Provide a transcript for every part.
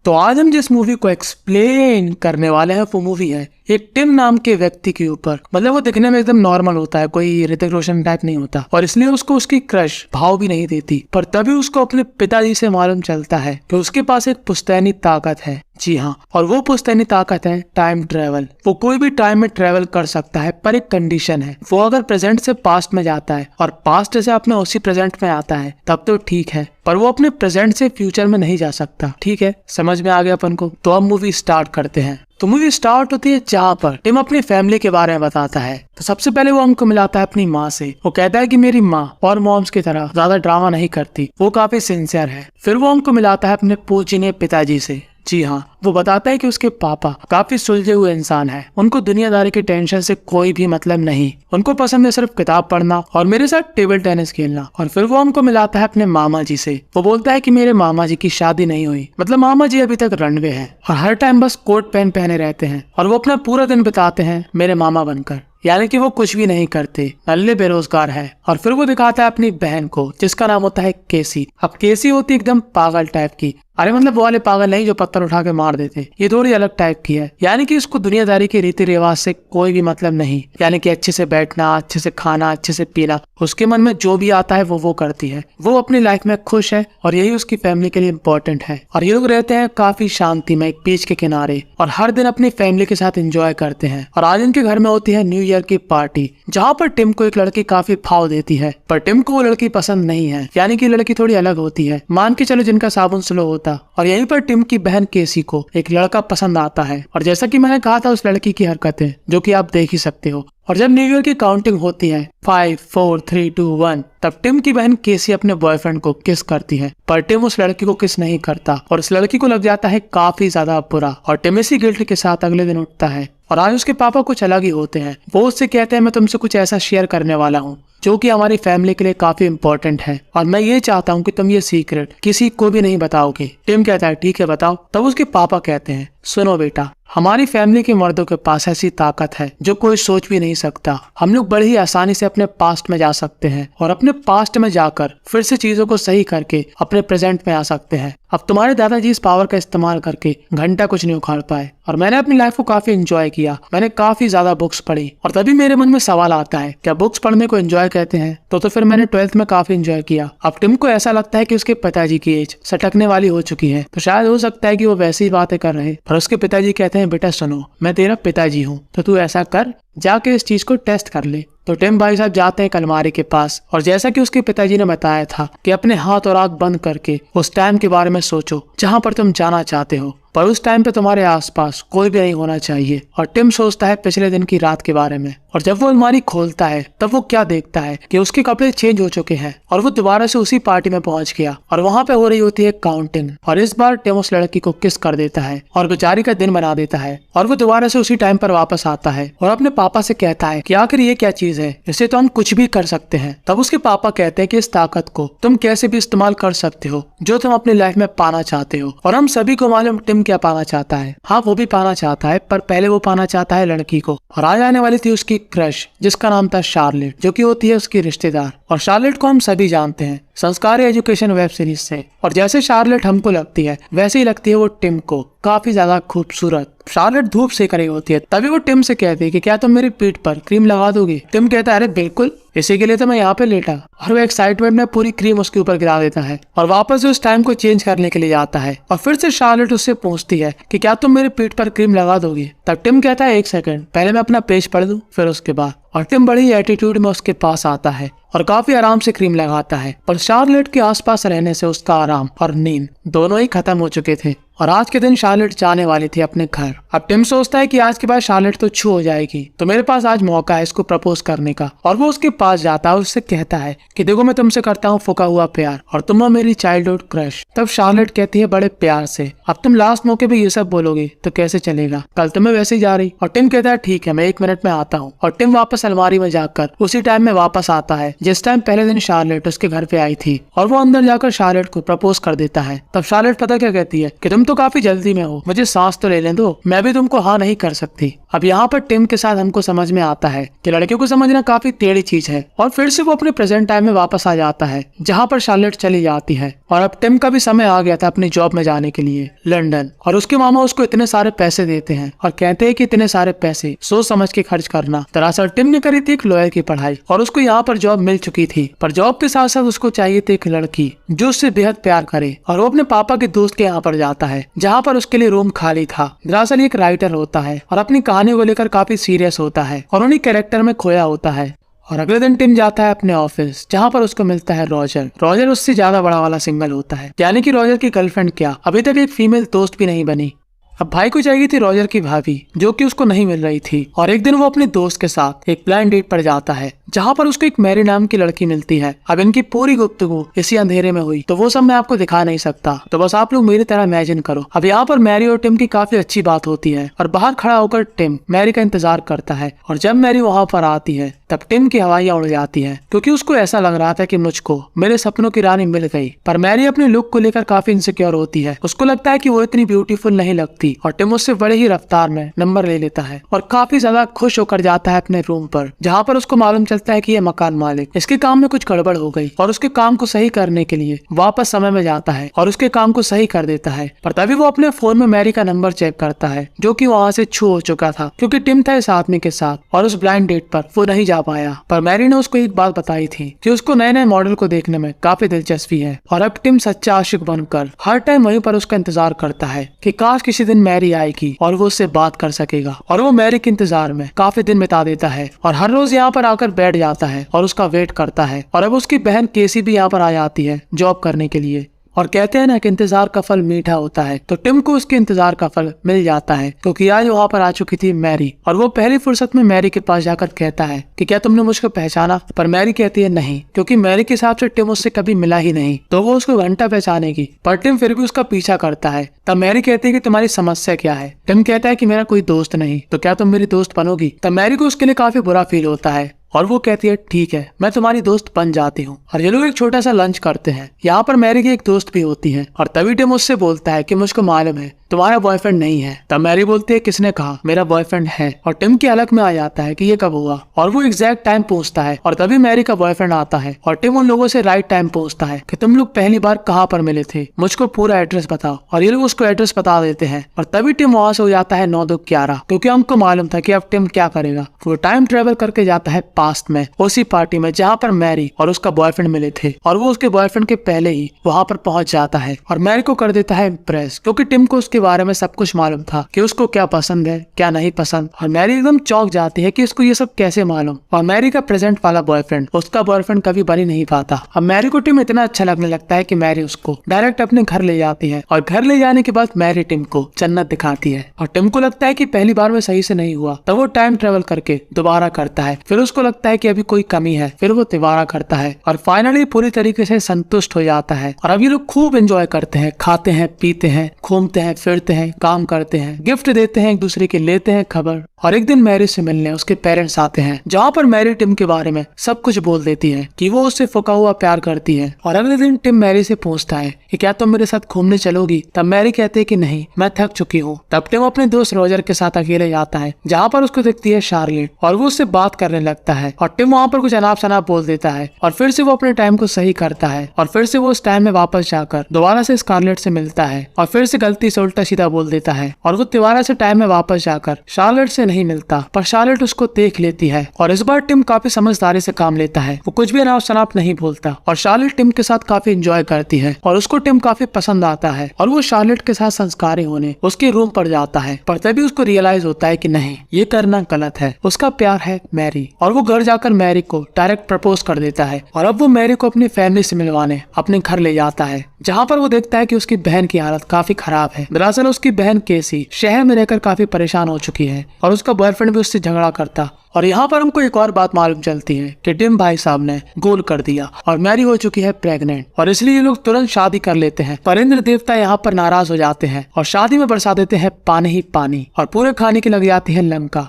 तो आज हम जिस मूवी को एक्सप्लेन करने वाले हैं वो मूवी है एक टिम नाम के व्यक्ति के ऊपर। मतलब वो दिखने में एकदम नॉर्मल होता है, कोई ऋतिक रोशन टाइप नहीं होता, और इसलिए उसको उसकी क्रश भाव भी नहीं देती। पर तभी उसको अपने पिताजी से मालूम चलता है कि उसके पास एक पुश्तैनी ताकत है। जी हाँ, और वो पुश्तैनी ताकत है टाइम ट्रेवल। वो कोई भी टाइम में ट्रेवल कर सकता है, पर एक कंडीशन है, वो अगर प्रेजेंट से पास्ट में जाता है और पास्ट से अपने उसी प्रेजेंट में आता है तब तो ठीक है, पर वो अपने प्रेजेंट से फ्यूचर में नहीं जा सकता। ठीक है, समझ में आ गया अपन को। तो अब मूवी स्टार्ट करते हैं। तो मूवी स्टार्ट होती है जहाँ पर टिम अपनी फैमिली के बारे में बताता है। तो सबसे पहले वो हमको मिलाता है अपनी माँ से। वो कहता है कि मेरी माँ और मॉम्स की तरह ज्यादा ड्रामा नहीं करती, वो काफी सिंसियर है। फिर वो हमको मिलाता है अपने पूजनीय पिताजी से। जी हाँ, वो बताता है कि उसके पापा काफी सुलझे हुए इंसान हैं। उनको दुनियादारी के टेंशन से कोई भी मतलब नहीं, उनको पसंद है सिर्फ किताब पढ़ना और मेरे साथ टेबल टेनिस खेलना। और फिर वो हमको मिलाता है अपने मामा जी से। वो बोलता है कि मेरे मामा जी की शादी नहीं हुई, मतलब मामा जी अभी तक रनवे हैं और हर टाइम बस कोट पैंट पहने रहते हैं और वो अपना पूरा दिन बिताते हैं मेरे मामा बनकर, यानी कि वो कुछ भी नहीं करते, नल्ले बेरोजगार है। और फिर वो दिखाता है अपनी बहन को जिसका नाम होता है केसी। अब केसी होती एकदम पागल टाइप की। अरे मतलब वो वाले पागल नहीं जो पत्थर उठा के मार देते, ये थोड़ी अलग टाइप की है। यानी कि उसको दुनियादारी के रीति रिवाज से कोई भी मतलब नहीं, यानी कि अच्छे से बैठना, अच्छे से खाना, अच्छे से पीना, उसके मन में जो भी आता है वो करती है। वो अपनी लाइफ में खुश है और यही उसकी फैमिली के लिए इम्पोर्टेंट है। और ये लोग रहते हैं काफी शांति में एक बीच के किनारे और हर दिन अपनी फैमिली के साथ एंजॉय करते हैं। और आज इनके घर में होती है न्यू ईयर की पार्टी, जहाँ पर टिम को एक लड़की काफी भाव देती है, पर टिम को वो लड़की पसंद नहीं है। यानी कि लड़की थोड़ी अलग होती है, मान के चलो जिनका साबुन स्लो होता। और यहीं पर टिम की बहन केसी को एक लड़का पसंद आता है। और जैसा कि मैंने कहा था उस लड़की की हरकतें जो कि आप देख ही सकते हो। और जब न्यू ईयर की काउंटिंग होती है 5, 4, 3, 2, 1, तब टिम की बहन केसी अपने बॉयफ्रेंड को किस करती है, पर टिम उस लड़की को किस नहीं करता और उस लड़की को लग जाता है काफी ज्यादा बुरा। और टिम इसी गिल्ट के साथ अगले दिन उठता है। और आज उसके पापा कुछ अलग ही होते हैं। वो उससे कहते हैं मैं तुमसे कुछ ऐसा शेयर करने वाला हूँ जो कि हमारी फैमिली के लिए काफी इम्पोर्टेंट है और मैं ये चाहता हूँ कि तुम ये सीक्रेट किसी को भी नहीं बताओगे। टिम कहता है ठीक है बताओ। तब उसके पापा कहते हैं सुनो बेटा, हमारी फैमिली के मर्दों के पास ऐसी ताकत है जो कोई सोच भी नहीं सकता। हम लोग बड़ी ही आसानी से अपने पास्ट में जा सकते हैं और अपने पास्ट में जाकर फिर से चीजों को सही करके अपने प्रेजेंट में आ सकते हैं। अब तुम्हारे दादाजी इस पावर का इस्तेमाल करके घंटा कुछ नहीं उखाड़ पाए और मैंने अपनी लाइफ को काफी एंजॉय किया। मैंने काफी ज्यादा बुक्स पढ़ी और तभी मेरे मन में सवाल आता है क्या बुक्स पढ़ने को एंजॉय कहते हैं? तो फिर मैंने 12th में काफी एंजॉय किया। अब टिम को ऐसा लगता है कि उसके पिताजी की एज सटकने वाली हो चुकी है, तो शायद हो सकता है कि वो वैसी ही बातें कर रहे। पर उसके पिताजी कहते हैं बेटा सुनो, मैं तेरा पिताजी हूँ, तो तू ऐसा कर, जाके इस चीज को टेस्ट कर ले। तो टिम भाई साहब जाते हैं एक अलमारी के पास और जैसा कि उसके पिताजी ने बताया था कि अपने हाथ और आंख बंद करके उस टाइम के बारे में सोचो जहाँ पर तुम जाना चाहते हो, पर उस टाइम पे तुम्हारे आसपास कोई भी नहीं होना चाहिए। और टिम सोचता है पिछले दिन की रात के बारे में। और जब वो अलमारी खोलता है तब वो क्या देखता है कि उसके कपड़े चेंज हो चुके हैं और वो दोबारा से उसी पार्टी में पहुंच गया और वहाँ पे हो रही होती है काउंटिंग। और इस बार टिम उस लड़की को किस कर देता है और बेचारी का दिन बना देता है और वो दोबारा से उसी टाइम पर वापस आता है और अपने पापा से कहता है कि आखिर ये क्या चीज है, इससे तो हम कुछ भी कर सकते हैं। तब उसके पापा कहते हैं कि इस ताकत को तुम कैसे भी इस्तेमाल कर सकते हो जो तुम अपनी लाइफ में पाना चाहते हो। और हम सभी को मालूम टिम क्या पाना चाहता है। हाँ, वो भी पाना चाहता है, पर पहले वो पाना चाहता है लड़की को। और आज आने वाली थी उसकी क्रश जिसका नाम था शार्लेट, जो कि होती है उसकी रिश्तेदार। और शार्लेट को हम सभी जानते हैं संस्कारी एजुकेशन वेब सीरीज से। और जैसे शार्लेट हमको लगती है वैसे ही लगती है वो टिम को, काफी ज्यादा खूबसूरत। शार्लेट धूप सेक रही होती है, तभी वो टिम से कहती है कि क्या तुम मेरी पीठ पर क्रीम लगा दोगी? टिम कहता है अरे बिल्कुल, इसी के लिए तो मैं यहाँ पे लेटा। और वो एक्साइटमेंट में पूरी क्रीम उसके ऊपर गिरा देता है और वापस उस टाइम को चेंज करने के लिए जाता है। और फिर से शार्लेट उससे पूछती है कि क्या तुम मेरी पीठ पर क्रीम लगा दोगी? तब टिम कहता है एक सेकंड, पहले मैं अपना पेज पढ़ दूं फिर उसके बाद। और टिम बड़ी एटीट्यूड में उसके पास आता है और काफी आराम से क्रीम लगाता है। पर शार्लेट के आसपास रहने से उसका आराम और नींद दोनों ही खत्म हो चुके थे। और आज के दिन शार्लेट जाने वाली थी अपने घर। अब टिम सोचता है कि आज के बाद शार्लेट तो छू हो जाएगी, तो मेरे पास आज मौका है इसको प्रपोज करने का। और वो उसके पास जाता है, उससे कहता है कि देखो मैं तुमसे करता हूँ फूका हुआ प्यार और तुम हो मेरी चाइल्डहुड क्रश। तब शार्लेट कहती है बड़े प्यार से अब तुम लास्ट मौके पे ये सब बोलोगी तो कैसे चलेगा, कल तो मैं वैसे ही जा रही। और टिम कहता है ठीक है, मैं 1 मिनट में आता हूँ। और टिम वापस अलमारी में जाकर उसी टाइम में वापस आता है जिस टाइम पहले दिन शार्लेट उसके घर पे आई थी। और वो अंदर जाकर शार्लेट को प्रपोज कर देता है। तब शार्लेट पता क्या कहती है कि तुम तो तो काफी जल्दी में हो, मुझे सांस तो ले लें दो, मैं भी तुमको हाँ नहीं कर सकती। अब यहाँ पर टिम के साथ हमको समझ में आता है कि लड़कियों को समझना काफी टेढ़ी चीज है और फिर से वो अपने प्रेजेंट टाइम में वापस आ जाता है जहाँ पर शार्लेट चली जाती है। और अब टिम का भी समय आ गया था अपनी जॉब में जाने के लिए लंदन, और उसके मामा उसको इतने सारे पैसे देते हैं और कहते हैं कि इतने सारे पैसे सोच समझ के खर्च करना। दरअसल टिम ने करी थी एक लॉयर की पढ़ाई और उसको यहाँ पर जॉब मिल चुकी थी, पर जॉब के साथ साथ उसको चाहिए थी एक लड़की जो उससे बेहद प्यार करे। और वो अपने पापा के दोस्त के यहाँ पर जाता है जहाँ पर उसके लिए रूम खाली था। दरअसल एक राइटर होता है और अपनी कहानी को लेकर काफी सीरियस होता है और उन्हीं कैरेक्टर में खोया होता है। और अगले दिन टिम जाता है अपने ऑफिस जहाँ पर उसको मिलता है रॉजर। रॉजर उससे ज्यादा बड़ा वाला सिंगल होता है, यानी कि रॉजर की गर्लफ्रेंड क्या अभी तक एक फीमेल दोस्त भी नहीं बनी। अब भाई को चाहिए थी रॉजर की भाभी जो कि उसको नहीं मिल रही थी, और एक दिन वो अपने दोस्त के साथ एक ब्लाइंड डेट पर जाता है जहाँ पर उसको एक मैरी नाम की लड़की मिलती है। अब इनकी पूरी गुफ्तगू इसी अंधेरे में हुई तो वो सब मैं आपको दिखा नहीं सकता, तो बस आप लोग मेरी तरह इमेजिन करो। अब यहाँ पर मैरी और टिम की काफी अच्छी बात होती है और बाहर खड़ा होकर टिम मैरी का इंतजार करता है। और जब मैरी वहाँ पर आती है तब टिम की हवाइयां उड़ जाती है क्योंकि उसको ऐसा लग रहा था कि मुझको मेरे सपनों की रानी मिल गई। पर मैरी अपने लुक को लेकर काफी इनसिक्योर होती है, उसको लगता है कि वो इतनी ब्यूटीफुल नहीं लगती, और टिम उससे बड़े ही रफ्तार में नंबर ले लेता है और काफी ज्यादा खुश होकर जाता है अपने रूम पर, जहाँ पर उसको मालूम चलता है कि ये मकान मालिक इसके काम में कुछ गड़बड़ हो गई और उसके काम को सही करने के लिए वापस समय में जाता है और उसके काम को सही कर देता है। पर तभी वो अपने फोन में मैरी का नंबर चेक करता है जो कि वहाँ से छू हो चुका था क्योंकि टिम था इस आदमी के साथ और उस ब्लाइंड डेट पर वो नहीं जा पाया। पर मैरी ने उसको एक बात बताई थी कि उसको नए नए मॉडल को देखने में काफी दिलचस्पी है, और अब टिम सच्चा आशिक बनकर हर टाइम वहीं पर उसका इंतजार करता है कि काश किसी दिन मैरी आएगी और वो उससे बात कर सकेगा। और वो मैरी के इंतजार में काफी दिन बिता देता है और हर रोज यहाँ पर आकर बैठ जाता है और उसका वेट करता है। और अब उसकी बहन केसी भी यहाँ पर आ जाती है जॉब करने के लिए, और कहते हैं ना कि इंतजार का फल मीठा होता है, तो टिम को उसके इंतजार का फल मिल जाता है क्योंकि आज वहाँ पर आ चुकी थी मैरी। और वो पहली फुर्सत में मैरी के पास जाकर कहता है कि क्या तुमने मुझको पहचाना, पर मैरी कहती है नहीं, क्योंकि मैरी के हिसाब से टिम उससे कभी मिला ही नहीं, तो वो उसको घंटा पहचानेगी। पर टिम फिर भी उसका पीछा करता है। तब मैरी कहती है कि तुम्हारी समस्या क्या है। टिम कहता है कि मेरा कोई दोस्त नहीं, तो क्या तुम मेरी दोस्त बनोगी। तब मैरी को उसके लिए काफी बुरा फील होता है और वो कहती है ठीक है मैं तुम्हारी दोस्त बन जाती हूँ। और ये लोग एक छोटा सा लंच करते हैं। यहाँ पर मैरी की एक दोस्त भी होती है और तभी टिम उससे बोलता है कि मुझको मालूम है तुम्हारा बॉयफ्रेंड नहीं है। तब मैरी बोलती है किसने कहा, मेरा बॉयफ्रेंड है। और टिम की अलग में आ जाता है कि ये कब हुआ, और वो एग्जैक्ट टाइम पूछता है और तभी मैरी का बॉयफ्रेंड आता है और टिम उन लोगों से राइट टाइम पूछता है कि तुम लोग पहली बार कहाँ पर मिले थे, मुझको पूरा एड्रेस बताओ। और ये लोग उसको एड्रेस बता देते हैं और तभी टिम वहां से हो जाता है 9-2-11 क्योंकि हमको मालूम था कि अब टिम क्या करेगा। वो टाइम ट्रेवल करके जाता है पास्ट में, उसी पार्टी में जहाँ पर मैरी और उसका बॉयफ्रेंड मिले थे, और वो उसके बॉयफ्रेंड के पहले ही वहाँ पर पहुंच जाता है और मैरी को कर देता है इम्प्रेस क्योंकि टिम को उसके बारे में सब कुछ मालूम था कि उसको क्या पसंद है क्या नहीं पसंद। और मैरी एकदम चौंक जाती है कि इसको ये सब कैसे मालूम। और मैरी का प्रेजेंट वाला बॉयफ्रेंड उसका बॉयफ्रेंड कभी बन ही नहीं पाता। अब मैरी को टिम इतना अच्छा लगने लगता है कि मैरी उसको डायरेक्ट अपने घर ले जाती है और घर ले जाने के बाद मैरी टिम को जन्नत दिखाती है। और टिम को लगता है कि पहली बार में सही से नहीं हुआ, तब वो टाइम ट्रेवल करके दोबारा करता है। फिर उसको लगता है कि अभी कोई कमी है, फिर वो दोबारा करता है और फाइनली पूरी तरीके से संतुष्ट हो जाता है। और अब ये लोग खूब एंजॉय करते हैं, खाते हैं, पीते हैं, घूमते हैं, फिरते हैं, काम करते हैं, गिफ्ट देते हैं, एक दूसरे के लेते हैं खबर। और एक दिन मैरी से मिलने उसके पेरेंट्स आते हैं जहाँ पर मैरी टिम के बारे में सब कुछ बोल देती है कि वो उससे फुका हुआ प्यार करती है। और अगले दिन टिम मैरी से पूछता है कि क्या तुम मेरे साथ घूमने चलोगी। तब मैरी कहती है कि नहीं, मैं थक चुकी हूँ। तब टिम अपने दोस्त रॉजर के साथ अकेले जाता है जहाँ पर उसको दिखती है शार्लेट और वो उससे बात करने लगता है और टिम वहाँ पर कुछ अनाप शनाप बोल देता है और फिर से वो अपने टाइम को सही करता है और फिर से वो उस टाइम में वापस जाकर दोबारा से स्कारलेट से मिलता है और फिर से गलती से उल्टा सीधा बोल देता है और वो दोबारा से टाइम में वापस जाकर शार्लेट से नहीं मिलता, पर शार्लेट उसको देख लेती है। और इस बार टिम काफी समझदारी से काम लेता है, वो कुछ भी अनाप शनाप नहीं बोलता और शार्लेट टिम के साथ काफी एंजॉय करती है और उसको टिम काफी पसंद आता है और वो शार्लेट के साथ संस्कारी होने उसके रूम पर जाता है। पर तभी उसको रियलाइज होता है कि नहीं, ये करना गलत है, उसका प्यार है मैरी। और वो घर जाकर मैरी को डायरेक्ट प्रपोज कर देता है और अब वो मैरी को अपनी फैमिली से मिलवाने अपने घर ले जाता है जहाँ पर वो देखता है कि उसकी बहन की हालत काफी खराब है। दरअसल उसकी बहन केसी शहर में रहकर काफी परेशान हो चुकी है और उसका बॉयफ्रेंड भी उससे झगड़ा करता। और यहाँ पर हमको एक और बात मालूम चलती है कि टिम भाई साहब ने गोल कर दिया और मैरी हो चुकी है प्रेग्नेंट और इसलिए ये लोग तुरंत शादी कर लेते हैं। पर इंद्र देवता यहाँ पर नाराज हो जाते हैं और शादी में बरसा देते हैं पानी ही पानी और पूरे खाने की लग जाती है लंका।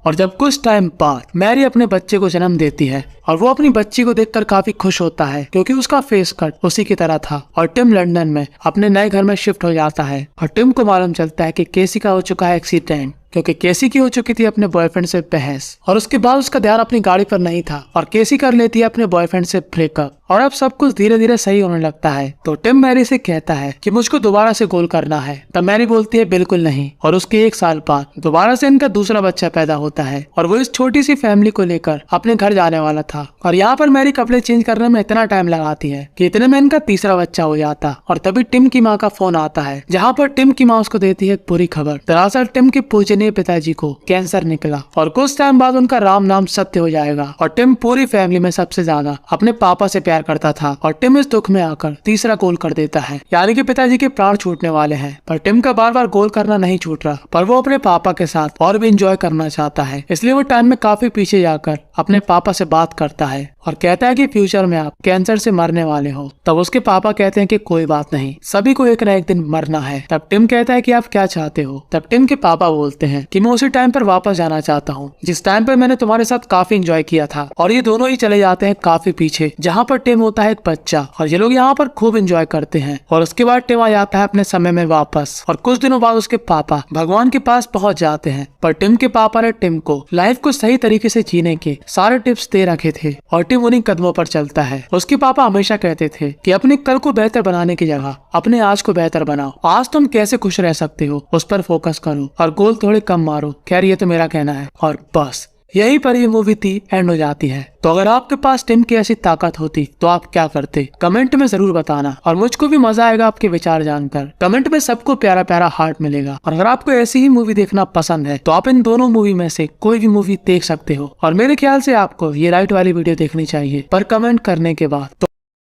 और जब कुछ टाइम बाद मैरी अपने बच्चे को जन्म देती है और वो अपनी बच्ची को देखकर काफी खुश होता है क्योंकि उसका फेस कट उसी की तरह था। और टिम लंदन में अपने नए घर में शिफ्ट हो जाता है और टिम को मालूम चलता है कि केसी का हो चुका है एक्सीडेंट, क्योंकि केसी की हो चुकी थी अपने बॉयफ्रेंड से बहस और उसके बाद उसका ध्यान अपनी गाड़ी पर नहीं था और केसी कर लेती है अपने बॉयफ्रेंड से ब्रेकअप और अब सब कुछ धीरे धीरे सही होने लगता है। तो टिम मैरी से कहता है कि मुझको दोबारा से गोल करना है। तब मैरी बोलती है बिल्कुल नहीं। और उसके 1 साल बाद दोबारा से इनका दूसरा बच्चा पैदा होता है और वो इस छोटी सी फैमिली को लेकर अपने घर जाने वाला था। और यहाँ पर मैरी कपड़े चेंज करने में इतना टाइम लगाती है कि इतने में इनका तीसरा बच्चा हो जाता और तभी टिम की माँ का फोन आता है, जहाँ पर टिम की माँ उसको देती है एक बुरी खबर। दरअसल टिम के पूजनीय पिताजी को कैंसर निकला और कुछ टाइम बाद उनका राम नाम सत्य हो जाएगा। और टिम पूरी फैमिली में सबसे ज्यादा अपने पापा से प्यार करता था और टिम इस दुख में आकर तीसरा गोल कर देता है, यानी कि पिताजी के प्राण छूटने वाले हैं। पर टिम का बार बार गोल करना नहीं छूट रहा, पर वो अपने पापा के साथ और भी एंजॉय करना चाहता है। इसलिए वो टाइम में काफी पीछे जाकर अपने पापा से बात करता है और कहता है कि फ्यूचर में आप कैंसर से मरने वाले हो। तब उसके पापा कहते हैं कि कोई बात नहीं, सभी को एक न एक दिन मरना है। तब टिम कहता है कि आप क्या चाहते हो। तब टिम के पापा बोलते हैं कि मैं उसी टाइम पर वापस जाना चाहता हूँ जिस टाइम पर मैंने तुम्हारे साथ काफी एंजॉय किया था। और ये दोनों ही चले जाते हैं काफी पीछे, जहाँ पर टिम होता है एक बच्चा और ये लोग यहाँ पर खूब एंजॉय करते हैं। और उसके बाद टिम आ जाता है अपने समय में वापस और कुछ दिनों बाद उसके पापा भगवान के पास पहुंच जाते हैं। पर टिम के पापा ने टिम को लाइफ को सही तरीके से जीने के सारे टिप्स दे रखे थे और टिम उन्हीं कदमों पर चलता है। उसके पापा हमेशा कहते थे कि अपने कल को बेहतर बनाने की जगह अपने आज को बेहतर बनाओ। आज तुम कैसे खुश रह सकते हो उस पर फोकस करो और गोल थोड़े कम मारो। खैर ये तो मेरा कहना है। और बस यही पर ये मूवी थी एंड हो जाती है। तो अगर आपके पास टिम की ऐसी ताकत होती तो आप क्या करते, कमेंट में जरूर बताना। और मुझको भी मजा आएगा आपके विचार जानकर। कमेंट में सबको प्यारा प्यारा हार्ट मिलेगा। और अगर आपको ऐसी ही मूवी देखना पसंद है तो आप इन दोनों मूवी में से कोई भी मूवी देख सकते हो। और मेरे ख्याल से आपको ये राइट वाली वीडियो देखनी चाहिए पर कमेंट करने के बाद।